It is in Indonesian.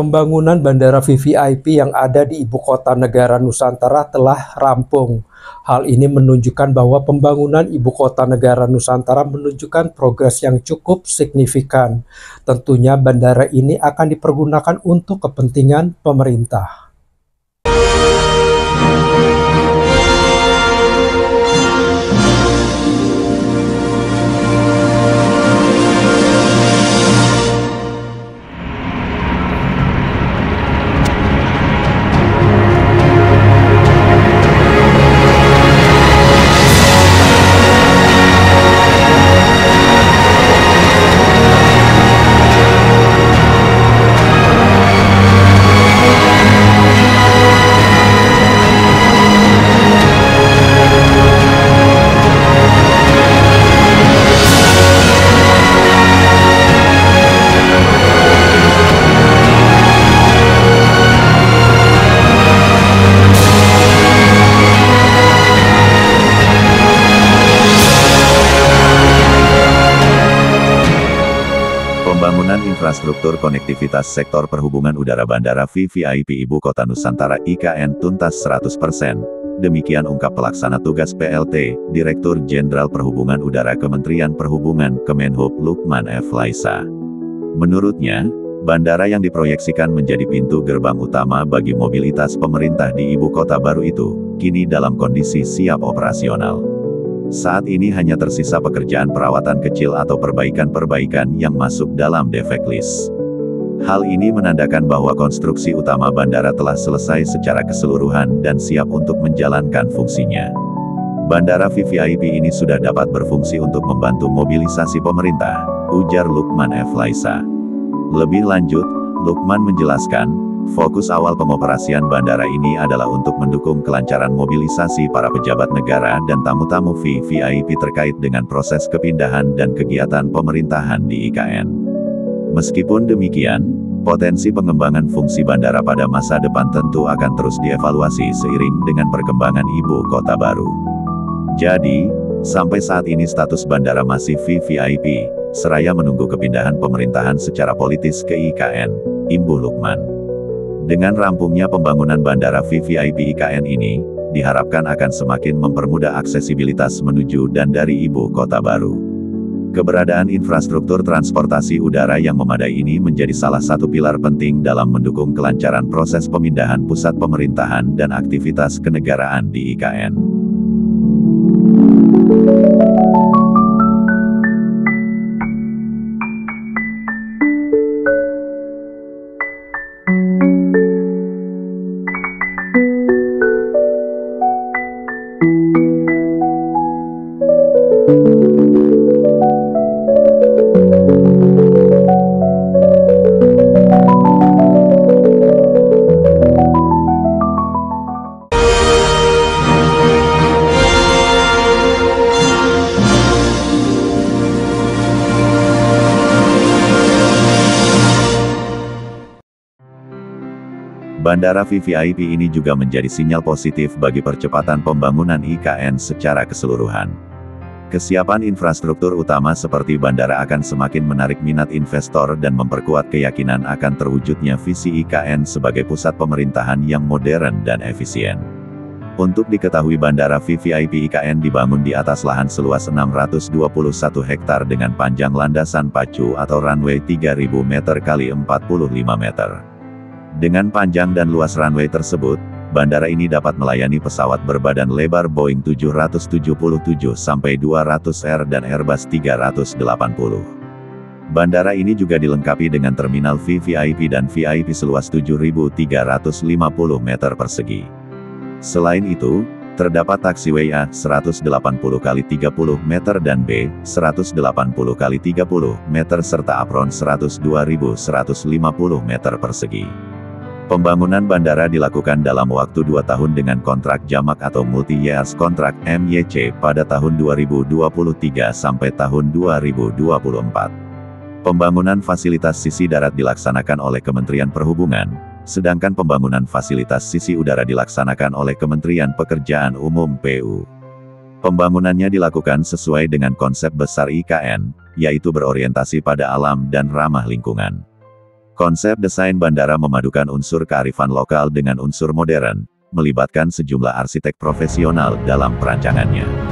Pembangunan Bandara VVIP yang ada di Ibu Kota Negara Nusantara telah rampung. Hal ini menunjukkan bahwa pembangunan Ibu Kota Negara Nusantara menunjukkan progres yang cukup signifikan. Tentunya bandara ini akan dipergunakan untuk kepentingan pemerintah. Pembangunan infrastruktur konektivitas sektor perhubungan udara Bandara VVIP Ibu Kota Nusantara IKN tuntas 100%. Demikian ungkap Pelaksana Tugas PLT, Direktur Jenderal Perhubungan Udara Kementerian Perhubungan Kemenhub Lukman F. Laisa. Menurutnya, bandara yang diproyeksikan menjadi pintu gerbang utama bagi mobilitas pemerintah di ibu kota baru itu, kini dalam kondisi siap operasional. Saat ini hanya tersisa pekerjaan perawatan kecil atau perbaikan-perbaikan yang masuk dalam defect list. Hal ini menandakan bahwa konstruksi utama bandara telah selesai secara keseluruhan dan siap untuk menjalankan fungsinya. Bandara VVIP ini sudah dapat berfungsi untuk membantu mobilisasi pemerintah, ujar Lukman F. Laisa. Lebih lanjut, Lukman menjelaskan, fokus awal pengoperasian bandara ini adalah untuk mendukung kelancaran mobilisasi para pejabat negara dan tamu-tamu VVIP terkait dengan proses kepindahan dan kegiatan pemerintahan di IKN. Meskipun demikian, potensi pengembangan fungsi bandara pada masa depan tentu akan terus dievaluasi seiring dengan perkembangan ibu kota baru. Jadi, sampai saat ini status bandara masih VVIP, seraya menunggu kepindahan pemerintahan secara politis ke IKN, imbuh Lukman. Dengan rampungnya pembangunan bandara VVIP IKN ini, diharapkan akan semakin mempermudah aksesibilitas menuju dan dari ibu kota baru. Keberadaan infrastruktur transportasi udara yang memadai ini menjadi salah satu pilar penting dalam mendukung kelancaran proses pemindahan pusat pemerintahan dan aktivitas kenegaraan di IKN. Bandara VVIP ini juga menjadi sinyal positif bagi percepatan pembangunan IKN secara keseluruhan. Kesiapan infrastruktur utama seperti bandara akan semakin menarik minat investor dan memperkuat keyakinan akan terwujudnya visi IKN sebagai pusat pemerintahan yang modern dan efisien. Untuk diketahui bandara VVIP IKN dibangun di atas lahan seluas 621 hektar dengan panjang landasan pacu atau runway 3.000 meter x 45 meter. Dengan panjang dan luas runway tersebut, bandara ini dapat melayani pesawat berbadan lebar Boeing 777-200R dan Airbus 380. Bandara ini juga dilengkapi dengan terminal VVIP dan VIP seluas 7.350 meter persegi. Selain itu, terdapat taxiway A 180 x 30 meter dan B 180 x 30 meter serta apron 102.150 meter persegi. Pembangunan bandara dilakukan dalam waktu 2 tahun dengan kontrak jamak atau multi-years kontrak (MYC) pada tahun 2023 sampai tahun 2024. Pembangunan fasilitas sisi darat dilaksanakan oleh Kementerian Perhubungan, sedangkan pembangunan fasilitas sisi udara dilaksanakan oleh Kementerian Pekerjaan Umum (PU). Pembangunannya dilakukan sesuai dengan konsep besar IKN, yaitu berorientasi pada alam dan ramah lingkungan. Konsep desain bandara memadukan unsur kearifan lokal dengan unsur modern, melibatkan sejumlah arsitek profesional dalam perancangannya.